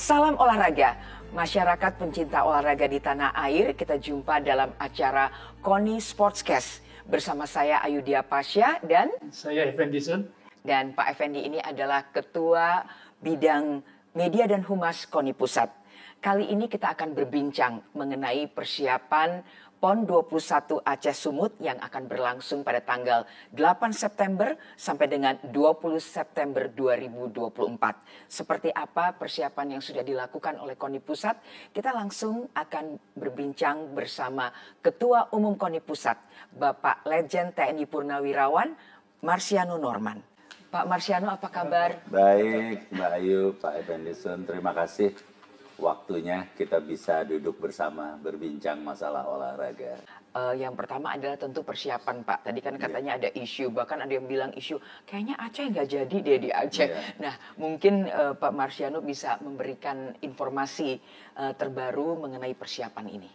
Salam olahraga, masyarakat pencinta olahraga di tanah air. Kita jumpa dalam acara KONI Sportscast bersama saya Ayudhya Pasha dan saya Effendison. Dan Pak Effendi ini adalah Ketua Bidang Media dan Humas KONI Pusat. Kali ini kita akan berbincang mengenai persiapan PON 21 Aceh Sumut yang akan berlangsung pada tanggal 8 September sampai dengan 20 September 2024. Seperti apa persiapan yang sudah dilakukan oleh KONI Pusat? Kita langsung akan berbincang bersama Ketua Umum KONI Pusat, Bapak Legend TNI Purnawirawan Marsiano Norman. Pak Marsiano, apa kabar? Baik, Mbak Ayu, Pak Effendison, terima kasih waktunya kita bisa duduk bersama berbincang masalah olahraga. Yang pertama adalah tentu persiapan, Pak. Tadi kan katanya ada isu, bahkan ada yang bilang isu kayaknya Aceh nggak jadi deh di Aceh. Nah, mungkin Pak Marsiano bisa memberikan informasi terbaru mengenai persiapan ini.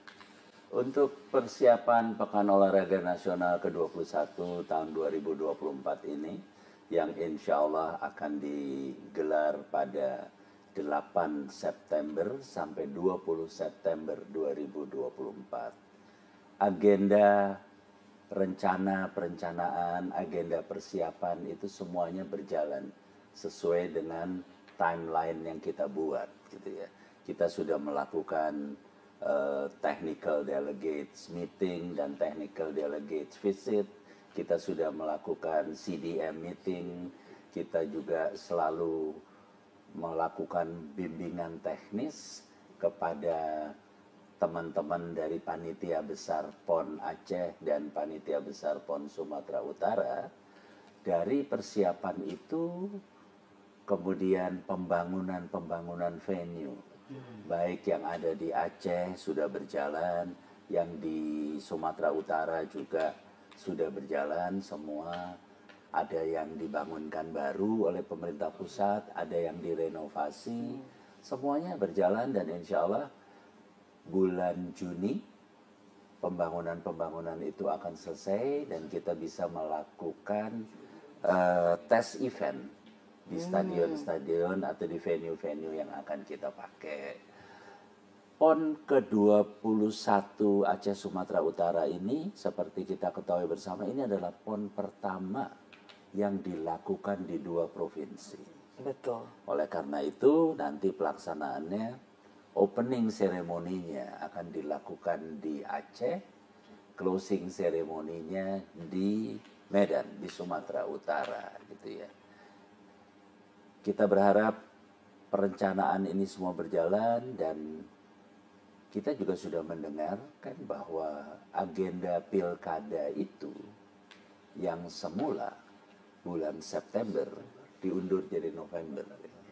Untuk persiapan Pekan Olahraga Nasional ke-21 tahun 2024 ini, yang insya Allah akan digelar pada 8 September sampai 20 September 2024. Agenda perencanaan, agenda persiapan itu semuanya berjalan sesuai dengan timeline yang kita buat, gitu ya. Kita sudah melakukan technical delegates meeting dan technical delegates visit. Kita sudah melakukan CDM meeting. Kita juga selalu melakukan bimbingan teknis kepada teman-teman dari Panitia Besar PON Aceh dan Panitia Besar PON Sumatera Utara. Dari persiapan itu kemudian pembangunan venue, baik yang ada di Aceh sudah berjalan, yang di Sumatera Utara juga sudah berjalan semua. Ada yang dibangunkan baru oleh pemerintah pusat, ada yang direnovasi, semuanya berjalan dan insya Allah bulan Juni pembangunan itu akan selesai dan kita bisa melakukan tes event di stadion-stadion atau di venue-venue yang akan kita pakai. PON ke-21 Aceh Sumatera Utara ini seperti kita ketahui bersama, ini adalah PON pertama yang dilakukan di 2 provinsi. Betul. Oleh karena itu nanti pelaksanaannya, opening seremoninya akan dilakukan di Aceh, closing seremoninya di Medan, di Sumatera Utara, gitu ya. Kita berharap perencanaan ini semua berjalan dan kita juga sudah mendengarkan bahwa agenda pilkada itu yang semula bulan September diundur jadi November.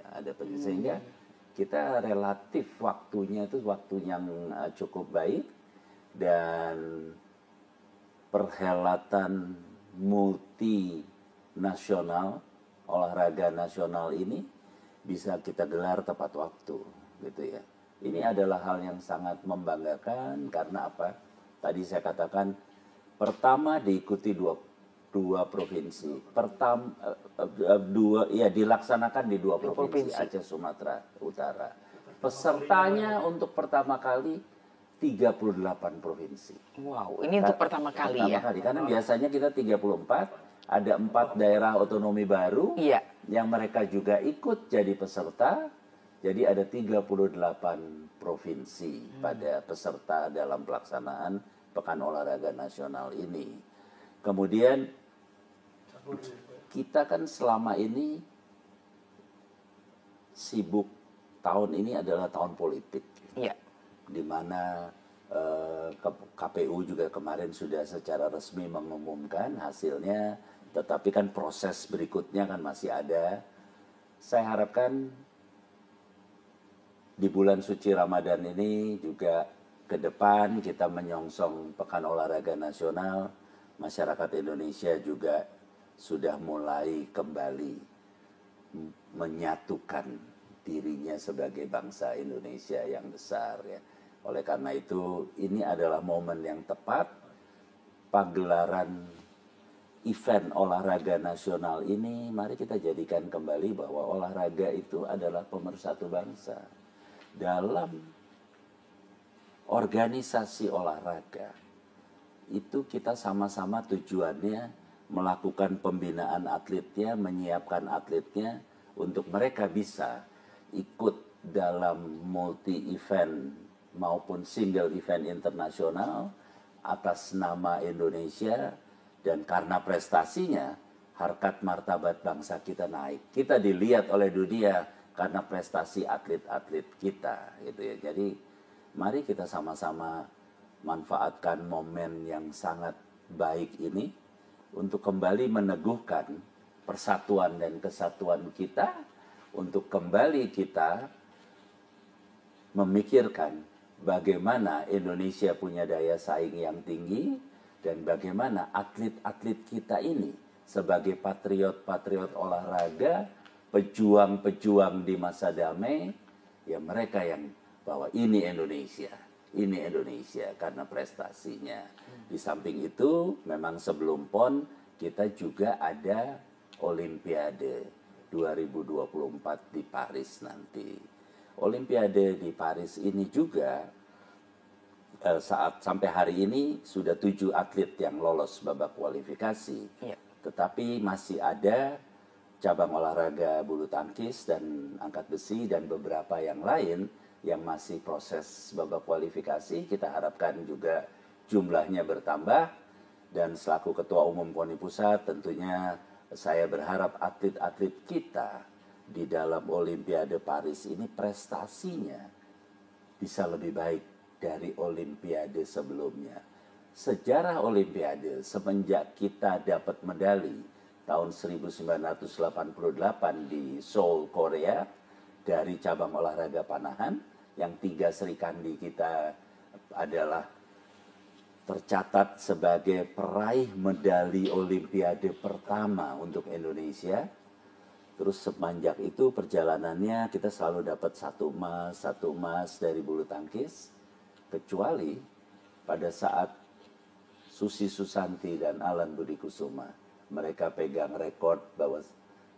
Ada sehingga kita relatif waktunya itu waktu yang cukup baik dan perhelatan multinasional olahraga nasional ini bisa kita gelar tepat waktu, gitu ya. Ini adalah hal yang sangat membanggakan karena apa? Tadi saya katakan pertama diikuti dua provinsi. Dilaksanakan di 2 provinsi Aceh Sumatera Utara. Pesertanya untuk pertama kali 38 provinsi. Wow, ini untuk pertama kali ya. Karena biasanya kita 34, ada 4 daerah otonomi baru yang mereka juga ikut jadi peserta. Jadi ada 38 provinsi pada peserta dalam pelaksanaan Pekan Olahraga Nasional ini. Kemudian kita kan selama ini sibuk, tahun ini adalah tahun politik. Iya. Di mana KPU juga kemarin sudah secara resmi mengumumkan hasilnya, tetapi kan proses berikutnya kan masih ada. Saya harapkan di bulan suci Ramadan ini juga ke depan kita menyongsong Pekan Olahraga Nasional, masyarakat Indonesia juga sudah mulai kembali menyatukan dirinya sebagai bangsa Indonesia yang besar ya. Oleh karena itu ini adalah momen yang tepat pagelaran event olahraga nasional ini. Mari kita jadikan kembali bahwa olahraga itu adalah pemersatu bangsa. dalam organisasi olahraga itu kita sama-sama tujuannya melakukan pembinaan atletnya, menyiapkan atletnya untuk mereka bisa ikut dalam multi event maupun single event internasional atas nama Indonesia, dan karena prestasinya harkat martabat bangsa kita naik. Kita dilihat oleh dunia karena prestasi atlet-atlet kita gitu ya. Jadi mari kita sama-sama manfaatkan momen yang sangat baik ini untuk kembali meneguhkan persatuan dan kesatuan kita, untuk kembali kita memikirkan bagaimana Indonesia punya daya saing yang tinggi dan bagaimana atlet-atlet kita ini sebagai patriot-patriot olahraga, pejuang-pejuang di masa damai, ya mereka yang bahwa ini Indonesia karena prestasinya. Di samping itu memang sebelum PON kita juga ada Olimpiade 2024 di Paris nanti. Olimpiade di Paris ini juga saat sampai hari ini sudah 7 atlet yang lolos babak kualifikasi. Ya. Tetapi masih ada cabang olahraga bulu tangkis dan angkat besi dan beberapa yang lain yang masih proses babak kualifikasi. Kita harapkan juga jumlahnya bertambah, dan selaku Ketua Umum KONI Pusat tentunya saya berharap atlet-atlet kita di dalam Olimpiade Paris ini prestasinya bisa lebih baik dari Olimpiade sebelumnya. Sejarah Olimpiade semenjak kita dapat medali tahun 1988 di Seoul, Korea, dari cabang olahraga panahan, yang 3 Serikandi kita adalah tercatat sebagai peraih medali Olimpiade pertama untuk Indonesia. Terus semenjak itu perjalanannya kita selalu dapat 1 emas dari bulu tangkis, kecuali pada saat Susi Susanti dan Alan Budi Kusuma. Mereka pegang rekor bahwa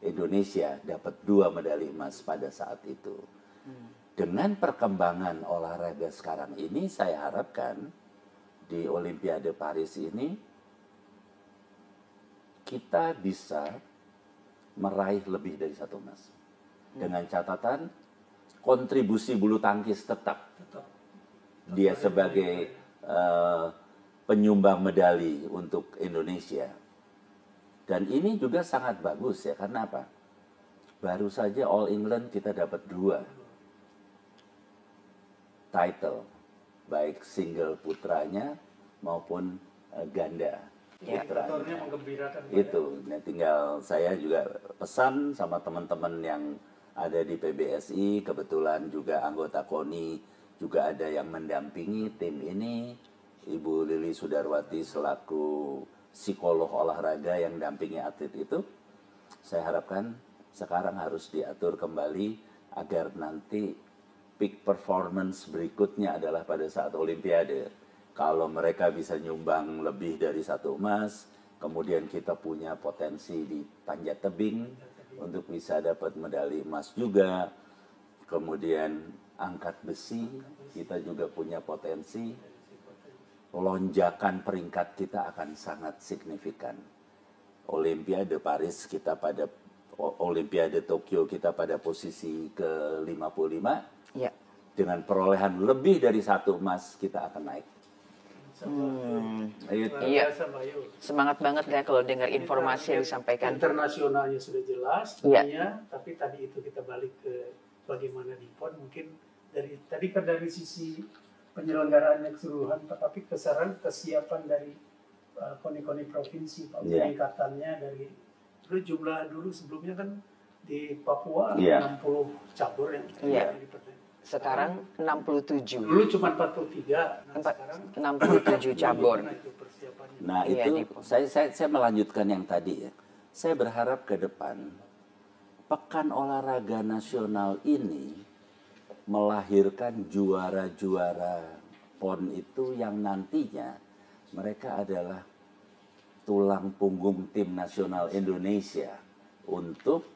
Indonesia dapat 2 medali emas pada saat itu. Dengan perkembangan olahraga sekarang ini, saya harapkan di Olimpiade Paris ini kita bisa meraih lebih dari 1 emas. Dengan catatan kontribusi bulu tangkis tetap. Dia sebagai penyumbang medali untuk Indonesia. Dan ini juga sangat bagus ya, karena apa? Baru saja All England kita dapat 2 title, baik single putranya maupun ganda putranya. Itu, nah, tinggal saya juga pesan sama teman-teman yang ada di PBSI, kebetulan juga anggota KONI juga ada yang mendampingi tim ini. Ibu Lili Sudarwati selaku psikolog olahraga yang dampingi atlet itu, saya harapkan sekarang harus diatur kembali agar nanti peak performance berikutnya adalah pada saat Olimpiade. Kalau mereka bisa nyumbang lebih dari 1 emas, kemudian kita punya potensi di panjat tebing untuk bisa dapat medali emas juga. Kemudian angkat besi, kita juga punya potensi. Lonjakan peringkat kita akan sangat signifikan. Olimpiade Paris kita pada Olimpiade Tokyo kita pada posisi ke-55. Ya. Dengan perolehan lebih dari 1 emas kita akan naik. Iya. Semangat banget ya kalau dengar informasi yang disampaikan. Internasionalnya sudah jelas, dunia, tapi tadi itu kita balik ke bagaimana di PON, mungkin tadi kan dari sisi penyelenggaraannya keseluruhan, tetapi kesiapan dari KONI-KONI provinsi, peningkatannya dari jumlah dulu sebelumnya kan di Papua 60 cabur yang sekarang 67. Dulu cuma 43, sekarang 67 cabur. Nah itu saya melanjutkan yang tadi ya. Saya berharap ke depan Pekan Olahraga Nasional ini melahirkan juara-juara PON itu yang nantinya mereka adalah tulang punggung tim nasional Indonesia untuk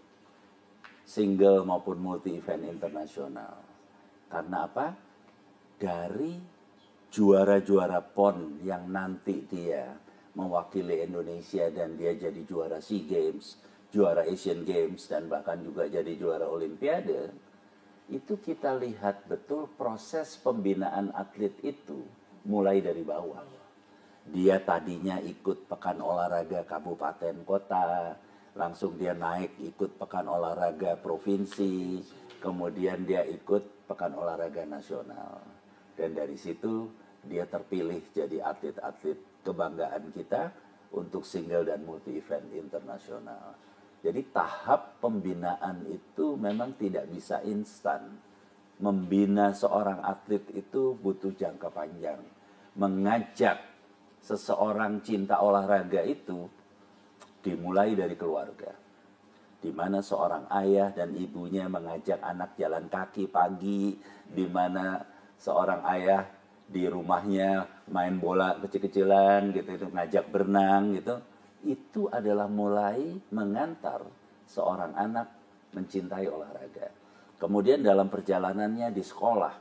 single maupun multi event internasional. Karena apa? Dari juara-juara PON yang nanti dia mewakili Indonesia dan dia jadi juara SEA Games, juara Asian Games, dan bahkan juga jadi juara Olimpiade, itu kita lihat betul proses pembinaan atlet itu mulai dari bawah. Dia tadinya ikut pekan olahraga kabupaten kota, langsung dia naik ikut pekan olahraga provinsi, kemudian dia ikut pekan olahraga nasional. Dan dari situ dia terpilih jadi atlet-atlet kebanggaan kita untuk single dan multi event internasional. Jadi tahap pembinaan itu memang tidak bisa instan. Membina seorang atlet itu butuh jangka panjang. Mengajak seseorang cinta olahraga itu dimulai dari keluarga. Di mana seorang ayah dan ibunya mengajak anak jalan kaki pagi, di mana seorang ayah di rumahnya main bola kecil-kecilan gitu, itu ngajak berenang gitu. Itu adalah mulai mengantar seorang anak mencintai olahraga. Kemudian dalam perjalanannya di sekolah,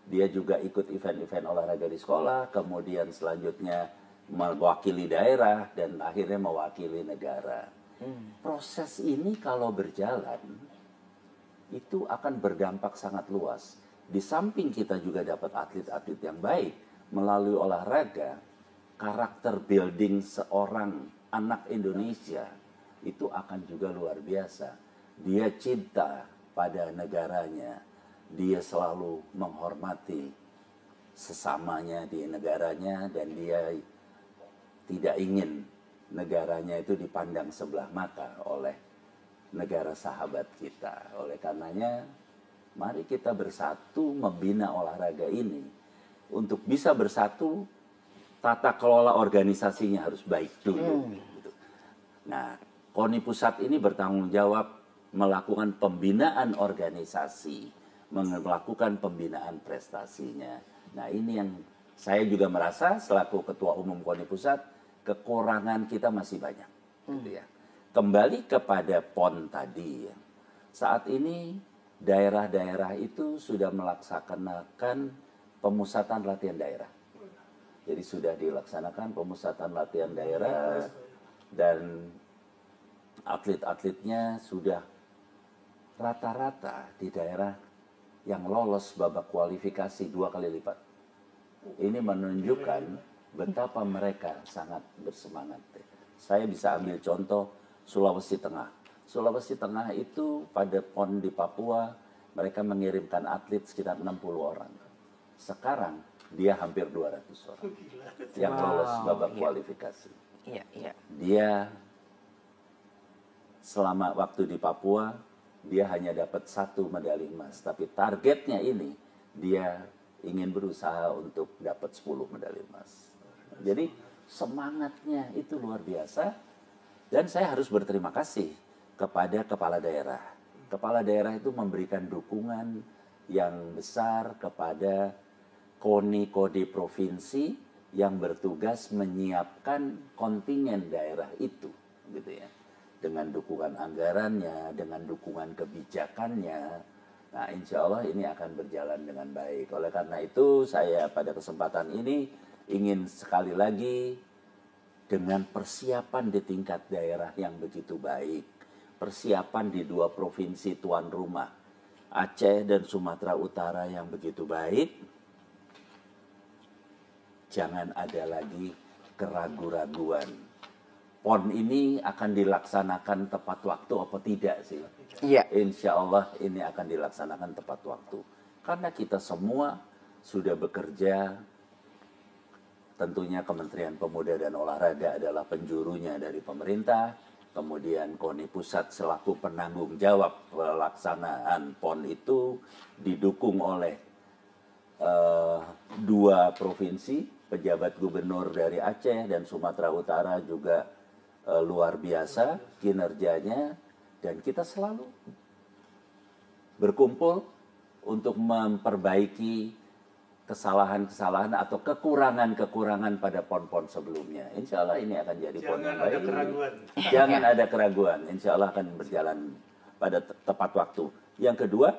dia juga ikut event-event olahraga di sekolah, kemudian selanjutnya mewakili daerah dan akhirnya mewakili negara. Proses ini kalau berjalan itu akan berdampak sangat luas. Di samping kita juga dapat atlet-atlet yang baik melalui olahraga, karakter building seorang anak Indonesia itu akan juga luar biasa. Dia cinta pada negaranya, dia selalu menghormati sesamanya di negaranya, dan dia tidak ingin negaranya itu dipandang sebelah mata oleh negara sahabat kita. Oleh karenanya, mari kita bersatu membina olahraga ini. Untuk bisa bersatu, tata kelola organisasinya harus baik dulu. Nah, KONI Pusat ini bertanggung jawab melakukan pembinaan organisasi, melakukan pembinaan prestasinya. Nah, ini yang saya juga merasa selaku Ketua Umum KONI Pusat, kekurangan kita masih banyak. Gitu ya. Kembali kepada PON tadi, ya. Saat ini daerah-daerah itu sudah melaksanakan pemusatan latihan daerah. Jadi sudah dilaksanakan pemusatan latihan daerah, dan atlet-atletnya sudah rata-rata di daerah yang lolos babak kualifikasi 2 kali lipat. Ini menunjukkan betapa mereka sangat bersemangat. Saya bisa ambil contoh Sulawesi Tengah. Sulawesi Tengah itu pada PON di Papua, mereka mengirimkan atlet sekitar 60 orang. Sekarang dia hampir 200 orang yang lolos babak kualifikasi. Dia selama waktu di Papua, dia hanya dapat 1 medali emas. Tapi targetnya ini, dia ingin berusaha untuk dapat 10 medali emas. Jadi semangatnya itu luar biasa. Dan saya harus berterima kasih kepada kepala daerah. Kepala daerah itu memberikan dukungan yang besar kepada KONI-KODI provinsi yang bertugas menyiapkan kontingen daerah itu, gitu ya. Dengan dukungan anggarannya, dengan dukungan kebijakannya. Nah, insya Allah ini akan berjalan dengan baik. Oleh karena itu, saya pada kesempatan ini ingin sekali lagi, dengan persiapan di tingkat daerah yang begitu baik, persiapan di 2 provinsi tuan rumah, Aceh dan Sumatera Utara yang begitu baik, jangan ada lagi keraguan-raguan. PON ini akan dilaksanakan tepat waktu apa tidak sih? Iya. Insya Allah ini akan dilaksanakan tepat waktu. Karena kita semua sudah bekerja, tentunya Kementerian Pemuda dan Olahraga adalah penjurunya dari pemerintah, kemudian KONI Pusat selaku penanggung jawab pelaksanaan PON itu didukung oleh 2 provinsi, pejabat gubernur dari Aceh dan Sumatera Utara juga luar biasa kinerjanya, dan kita selalu berkumpul untuk memperbaiki kesalahan-kesalahan atau kekurangan-kekurangan pada PON-PON sebelumnya. Insya Allah ini akan jadi PON yang baik. Jangan ada keraguan. Insya Allah akan berjalan pada tepat waktu. Yang kedua,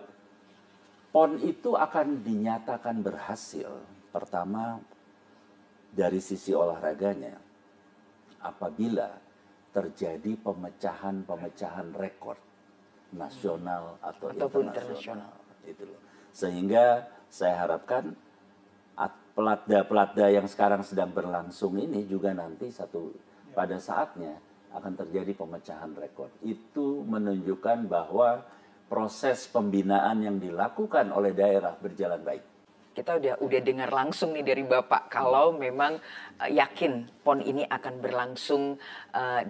PON itu akan dinyatakan berhasil pertama dari sisi olahraganya apabila terjadi pemecahan rekor nasional ataupun internasional. Itu loh. Sehingga saya harapkan pelatda yang sekarang sedang berlangsung ini juga nanti pada saatnya akan terjadi pemecahan rekor. Itu menunjukkan bahwa proses pembinaan yang dilakukan oleh daerah berjalan baik. Kita udah dengar langsung nih dari Bapak kalau memang yakin PON ini akan berlangsung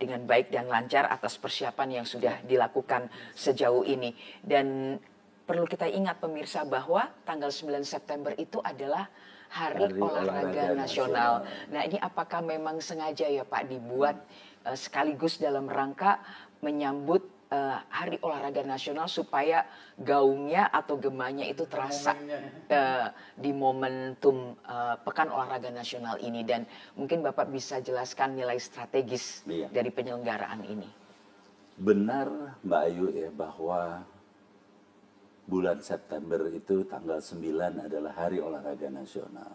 dengan baik dan lancar atas persiapan yang sudah dilakukan sejauh ini. Dan perlu kita ingat pemirsa bahwa tanggal 9 September itu adalah Hari Olahraga Nasional. Nah, ini apakah memang sengaja ya Pak dibuat sekaligus dalam rangka menyambut Hari Olahraga Nasional supaya gaungnya atau gemanya itu terasa di momentum Pekan Olahraga Nasional ini, dan mungkin Bapak bisa jelaskan nilai strategis dari penyelenggaraan ini. Benar Mbak Ayu ya bahwa bulan September itu tanggal 9 adalah Hari Olahraga Nasional.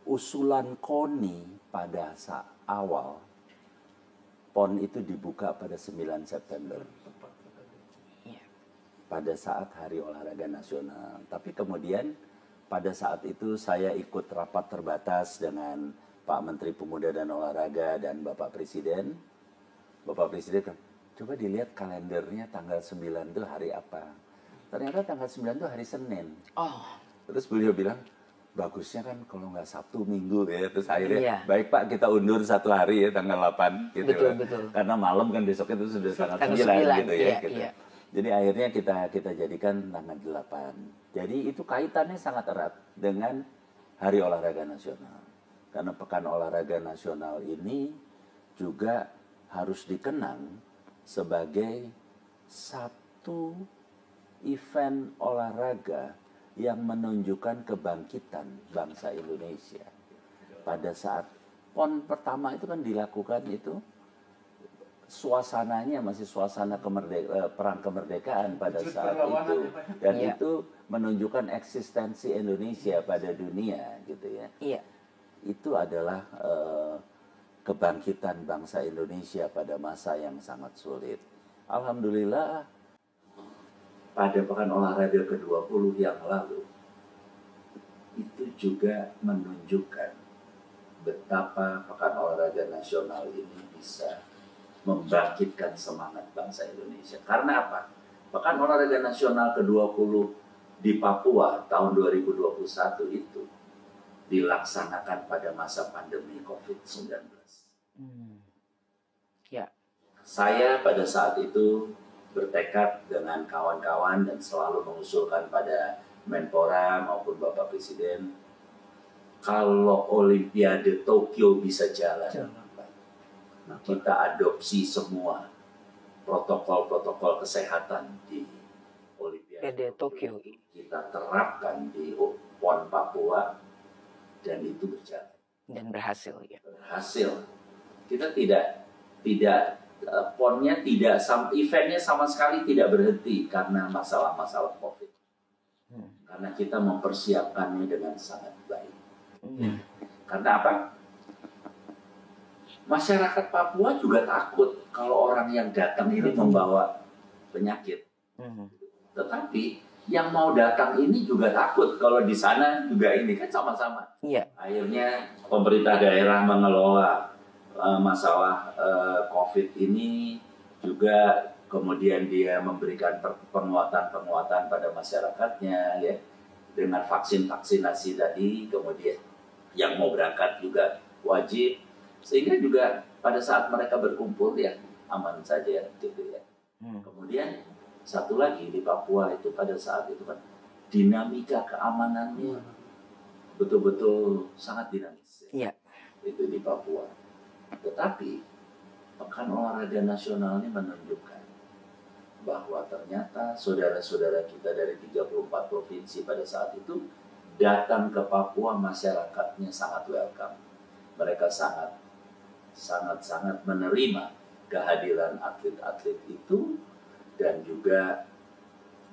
Usulan KONI pada awal PON itu dibuka pada 9 September. Pada saat Hari Olahraga Nasional. Tapi kemudian pada saat itu saya ikut rapat terbatas dengan Pak Menteri Pemuda dan Olahraga dan Bapak Presiden. Bapak Presiden, coba dilihat kalendernya tanggal 9 itu hari apa. Ternyata tanggal 9 itu hari Senin. Terus beliau bilang, bagusnya kan kalau nggak Sabtu Minggu ya. Terus akhirnya, baik Pak kita undur 1 hari ya tanggal 8. Gitu betul. Karena malam kan besoknya itu sudah tanggal 9 gitu ya. Gitu. Jadi akhirnya kita jadikan tanggal 8. Jadi itu kaitannya sangat erat dengan Hari Olahraga Nasional. Karena Pekan Olahraga Nasional ini juga harus dikenang sebagai satu event olahraga yang menunjukkan kebangkitan bangsa Indonesia. Pada saat PON pertama itu kan dilakukan itu, suasananya masih suasana perang kemerdekaan pada saat itu, dan itu menunjukkan eksistensi Indonesia pada dunia gitu ya. Itu adalah kebangkitan bangsa Indonesia pada masa yang sangat sulit. Alhamdulillah pada Pekan Olahraga ke-20 yang lalu itu juga menunjukkan betapa Pekan Olahraga Nasional ini bisa membangkitkan semangat bangsa Indonesia. Karena apa? Pekan Olahraga Nasional ke-20 di Papua tahun 2021 itu dilaksanakan pada masa pandemi COVID-19. Saya pada saat itu bertekad dengan kawan-kawan dan selalu mengusulkan pada Menpora maupun Bapak Presiden, kalau Olimpiade Tokyo bisa jalan, kita adopsi semua protokol-protokol kesehatan di Olimpiade Tokyo. Kita terapkan di PON Papua dan itu berjalan. Dan berhasil ya. Berhasil. Kita tidak PON-nya eventnya sama sekali tidak berhenti karena masalah-masalah COVID. Karena kita mempersiapkannya dengan sangat baik. Karena apa? Masyarakat Papua juga takut kalau orang yang datang ini membawa penyakit. Tetapi yang mau datang ini juga takut kalau di sana juga ini kan sama-sama. Akhirnya pemerintah daerah mengelola masalah COVID ini juga, kemudian dia memberikan penguatan pada masyarakatnya ya dengan vaksinasi tadi, kemudian yang mau berangkat juga wajib. Sehingga juga pada saat mereka berkumpul ya aman saja gitu ya. Kemudian satu lagi di Papua itu pada saat itu kan dinamika keamanannya betul-betul sangat dinamis. Itu di Papua. Tetapi Pekan Olahraga Nasional ini menunjukkan bahwa ternyata saudara-saudara kita dari 34 provinsi pada saat itu datang ke Papua, masyarakatnya sangat welcome. Mereka sangat menerima kehadiran atlet-atlet itu dan juga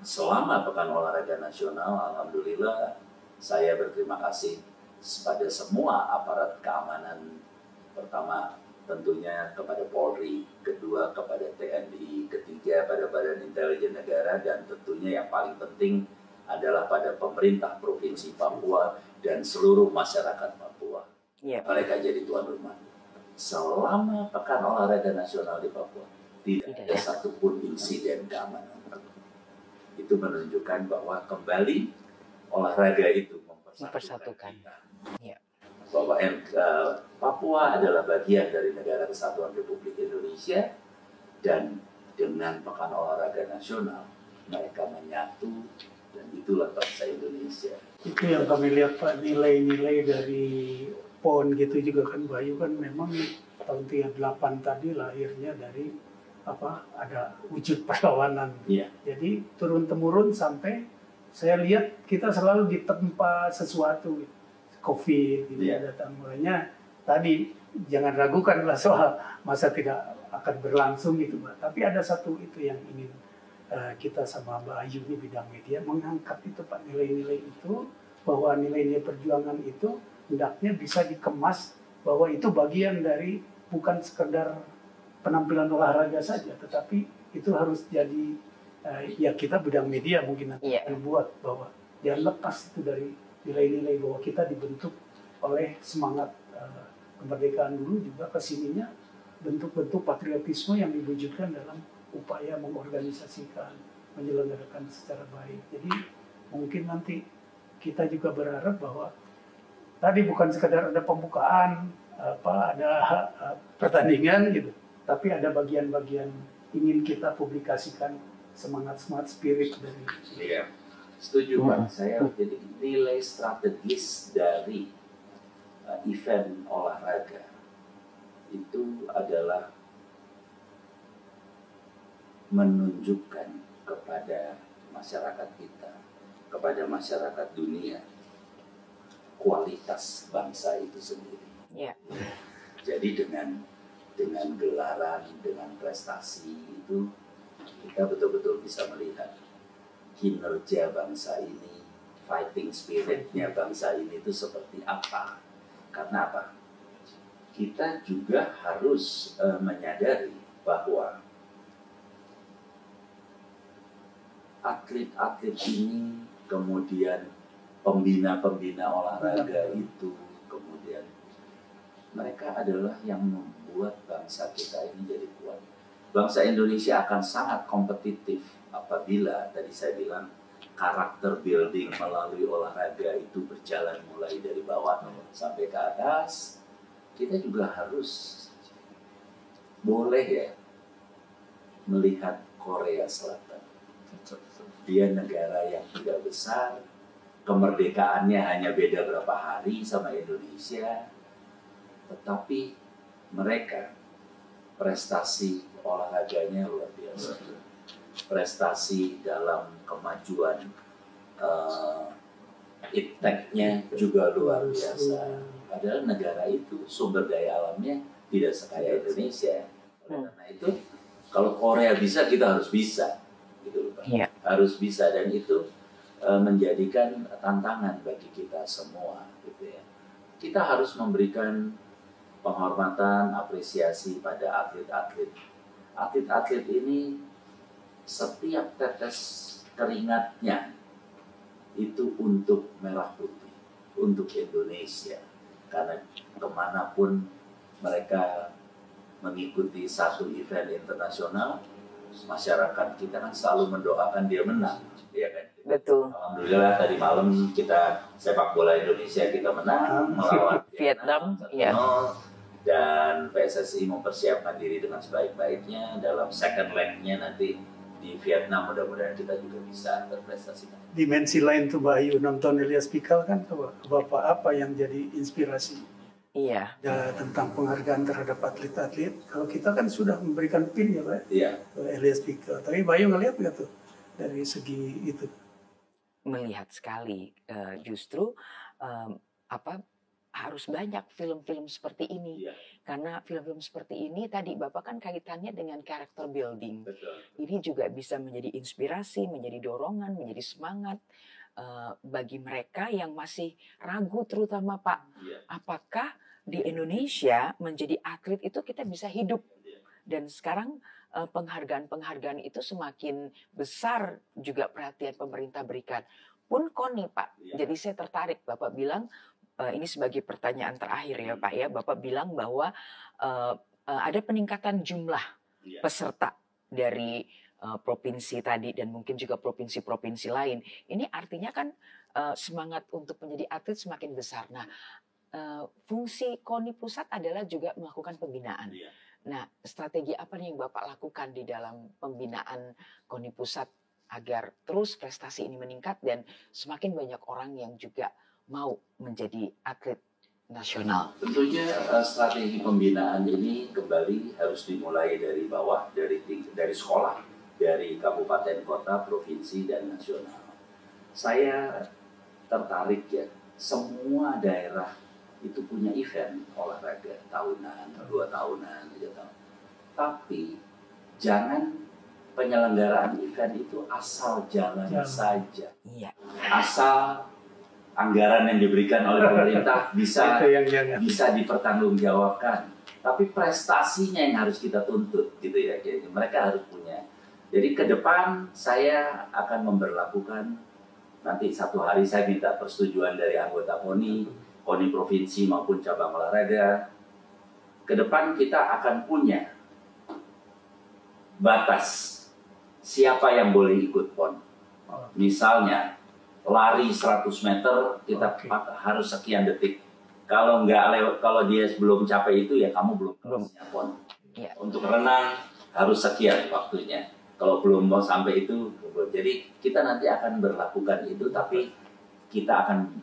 selama Pekan Olahraga Nasional, alhamdulillah saya berterima kasih kepada semua aparat keamanan. Pertama tentunya kepada Polri, kedua kepada TNI, ketiga pada Badan Intelijen Negara, dan tentunya yang paling penting adalah pada pemerintah Provinsi Papua dan seluruh masyarakat Papua. Mereka jadi tuan rumah. Selama Pekan Olahraga Nasional di Papua, tidak ada satupun insiden keamanan. Itu menunjukkan bahwa kembali olahraga itu mempersatukan kita. Bahwa Papua adalah bagian dari Negara Kesatuan Republik Indonesia, dan dengan Pekan Olahraga Nasional mereka menyatu, dan itulah bangsa Indonesia. Itu yang kami lihat Pak, nilai-nilai dari PON gitu juga kan, Bayu kan memang tahun 38 tadi lahirnya dari ada wujud perlawanan. Jadi turun-temurun sampai saya lihat kita selalu ditempa sesuatu, COVID gitu datang. Mulanya tadi jangan ragukanlah soal masa tidak akan berlangsung gitu Mbak. Tapi ada satu itu yang ingin kita sama Mbak Ayu di bidang media mengangkat itu Pak, nilai-nilai itu, bahwa nilai-nilai perjuangan itu hendaknya bisa dikemas bahwa itu bagian dari bukan sekedar penampilan olahraga saja, tetapi itu harus jadi ya kita bidang media mungkin nanti buat bahwa jangan lepas itu dari nilai-nilai bahwa kita dibentuk oleh semangat kemerdekaan dulu, juga kesininya bentuk-bentuk patriotisme yang diwujudkan dalam upaya mengorganisasikan, menyelenggarakan secara baik. Jadi mungkin nanti kita juga berharap bahwa tadi bukan sekedar ada pembukaan, ada pertandingan gitu, tapi ada bagian-bagian ingin kita publikasikan semangat-semangat spirit dari. Iya, setuju Pak. Saya jadi nilai strategis dari event olahraga itu adalah menunjukkan kepada masyarakat kita, kepada masyarakat dunia, kualitas bangsa itu sendiri. Jadi dengan gelaran, dengan prestasi itu kita betul-betul bisa melihat kinerja bangsa ini, fighting spiritnya bangsa ini itu seperti apa. Karena apa? Kita juga harus menyadari bahwa atlet-atlet ini, kemudian pembina-pembina olahraga itu, kemudian mereka adalah yang membuat bangsa kita ini jadi kuat. Bangsa Indonesia akan sangat kompetitif apabila tadi saya bilang karakter building melalui olahraga itu berjalan mulai dari bawah sampai ke atas. Kita juga harus boleh ya melihat Korea Selatan. Dia negara yang tidak besar, kemerdekaannya hanya beda berapa hari sama Indonesia, tetapi mereka prestasi olahraganya luar biasa. Prestasi dalam kemajuan ipteknya juga luar biasa. Padahal negara itu sumber daya alamnya tidak sekaya Indonesia. Karena itu kalau Korea bisa, kita harus bisa, gitu Pak. Harus bisa, dan itu menjadikan tantangan bagi kita semua, gitu ya. Kita harus memberikan penghormatan, apresiasi pada atlet-atlet. Atlet-atlet ini setiap tetes keringatnya itu untuk merah putih, untuk Indonesia. Karena kemanapun mereka mengikuti satu event internasional, masyarakat kita kan selalu mendoakan dia menang, ya kan? Betul. Alhamdulillah tadi malam kita sepak bola Indonesia kita menang melawan Vietnam, dan PSSI mempersiapkan diri dengan sebaik-baiknya dalam second leg-nya nanti di Vietnam. Mudah-mudahan kita juga bisa berprestasi. Dimensi lain tuh Mbak Ayu nonton Elias Pikal kan, Bapak apa yang jadi inspirasi? Tentang penghargaan terhadap atlet-atlet. Kalau kita kan sudah memberikan pin ya Pak, Elias Pikal. Tapi Mbak Ayu ngelihat nggak tuh dari segi itu? Melihat sekali, justru harus banyak film-film seperti ini. Iya. Karena film-film seperti ini tadi Bapak kan kaitannya dengan character building. Betul. Ini juga bisa menjadi inspirasi, menjadi dorongan, menjadi semangat bagi mereka yang masih ragu, terutama Pak, Iya. apakah di Indonesia menjadi atlet itu kita bisa hidup. Iya. Dan sekarang penghargaan-penghargaan itu semakin besar juga perhatian pemerintah berikan. Pun KONI Pak, Iya. jadi saya tertarik Bapak bilang, ini sebagai pertanyaan terakhir ya Pak ya, Bapak bilang bahwa ada peningkatan jumlah Iya. peserta dari provinsi tadi dan mungkin juga provinsi-provinsi lain. Ini artinya kan semangat untuk menjadi atlet semakin besar. Nah, fungsi KONI pusat adalah juga melakukan pembinaan. Iya. Nah, strategi apa nih yang Bapak lakukan di dalam pembinaan KONI pusat agar terus prestasi ini meningkat dan semakin banyak orang yang juga mau menjadi atlet nasional? Tentunya strategi pembinaan ini kembali harus dimulai dari bawah, dari sekolah, dari kabupaten, kota, provinsi, dan nasional. Saya tertarik ya, semua daerah itu punya event olahraga tahunan, 2 tahunan, 3 tahun. Tapi jangan penyelenggaraan event itu asal jalan saja. Iya. Asal anggaran yang diberikan oleh pemerintah bisa dipertanggungjawabkan. Tapi prestasinya yang harus kita tuntut, gitu ya. Jadi mereka harus punya. Jadi ke depan saya akan memberlakukan, nanti satu hari saya minta persetujuan dari anggota KONI provinsi maupun cabang olahraga. Ke depan kita akan punya batas siapa yang boleh ikut PON. Misalnya lari 100 meter kita harus sekian detik. Kalau dia belum capai itu ya kamu belum PON. Ya. Untuk renang harus sekian waktunya. Kalau belum mau sampai itu, jadi kita nanti akan berlakukan itu, tapi kita akan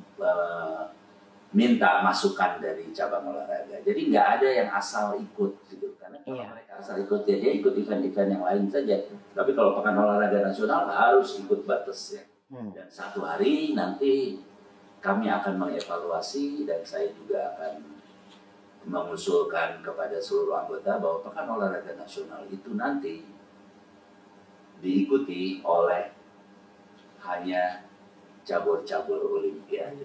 minta masukan dari cabang olahraga. Jadi nggak ada yang asal ikut gitu. Karena kalau mereka asal ikut ya dia ikut event-event yang lain saja. Tapi kalau pekan olahraga nasional harus ikut batasnya. Dan satu hari nanti kami akan mengevaluasi dan saya juga akan mengusulkan kepada seluruh anggota bahwa pekan olahraga nasional itu nanti diikuti oleh hanya cabur-cabur olimpiade.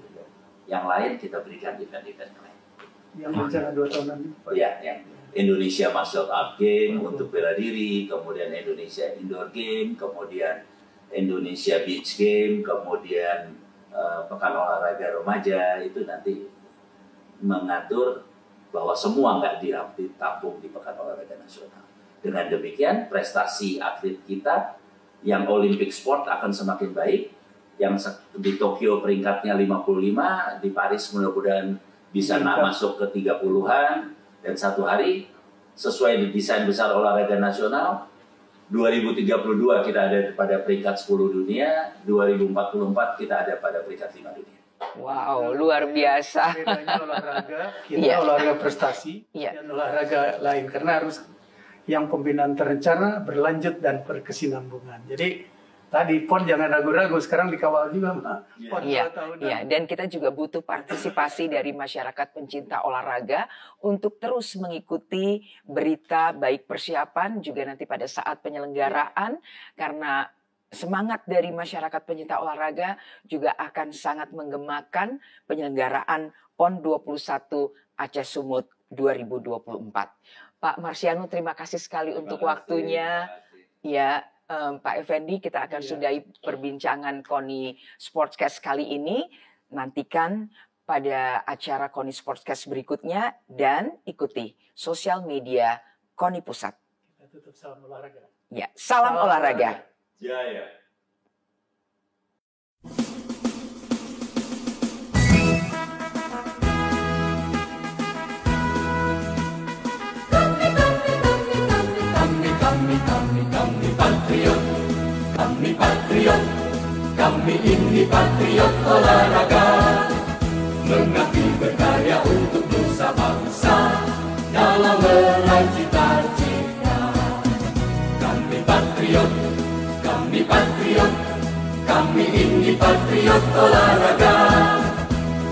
Yang lain kita berikan event-event lain. Yang rencana 2 tahunan itu Pak? Ya, yang Indonesia Martial Art Game untuk bela diri, kemudian Indonesia Indoor Game, kemudian Indonesia Beach Game, kemudian pekan olahraga remaja, itu nanti mengatur bahwa semua nggak ditampung di pekan olahraga nasional. Dengan demikian prestasi atlet kita yang Olympic Sport akan semakin baik. Yang di Tokyo peringkatnya 55, di Paris mudah-mudahan bisa masuk ke 30-an, dan satu hari sesuai desain besar olahraga nasional 2032 kita ada pada peringkat 10 dunia, 2044 kita ada pada peringkat 5 dunia. Wow, luar biasa. Bedanya olahraga, kita olahraga prestasi dan olahraga lain, karena harus yang pembinaan terencana, berlanjut dan berkesinambungan. Jadi tadi PON jangan ragu-ragu, sekarang dikawal juga PON 2 tahunan. Iya, dan kita juga butuh partisipasi dari masyarakat pencinta olahraga untuk terus mengikuti berita baik persiapan juga nanti pada saat penyelenggaraan, karena semangat dari masyarakat pencinta olahraga juga akan sangat menggemakan penyelenggaraan PON 21 Aceh Sumut 2024. Pak Marsiano, terima kasih sekali untuk waktunya. Ya, Pak Effendi, kita akan sudahi perbincangan KONI Sportscast kali ini. Nantikan pada acara KONI Sportscast berikutnya dan ikuti sosial media KONI Pusat. Kita tutup salam olahraga. Ya, salam olahraga. Jaya. Kami patriot, kami ini patriot olahraga, mengabdi berkarya untuk nusa bangsa dalam meraih cita-cita. Kami patriot, kami ini patriot olahraga,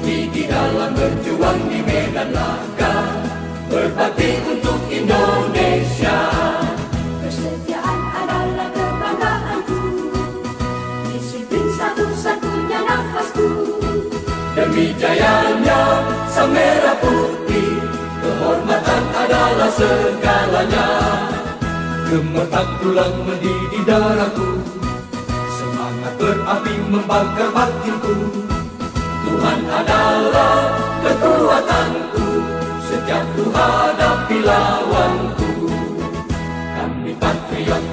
putih di dalam berjuang di medan laga, berbakti untuk Indonesia. Kesetiaan adalah kebanggaanku, disiplin satu-satunya nafasku. Demi jayanya sang merah putih, kehormatan adalah segalanya. Gemetar tulang mendidih darahku, semangat berapi membakar batinku. Tuhan adalah kekuatanku, setiap ku hadapi lawanku. Kami patriot,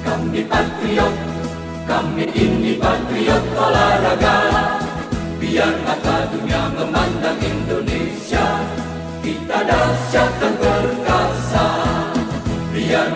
kami patriot, kami ini patriot olahraga. Biar mata dunia memandang Indonesia, kita dahsyat dan perkasa. Biar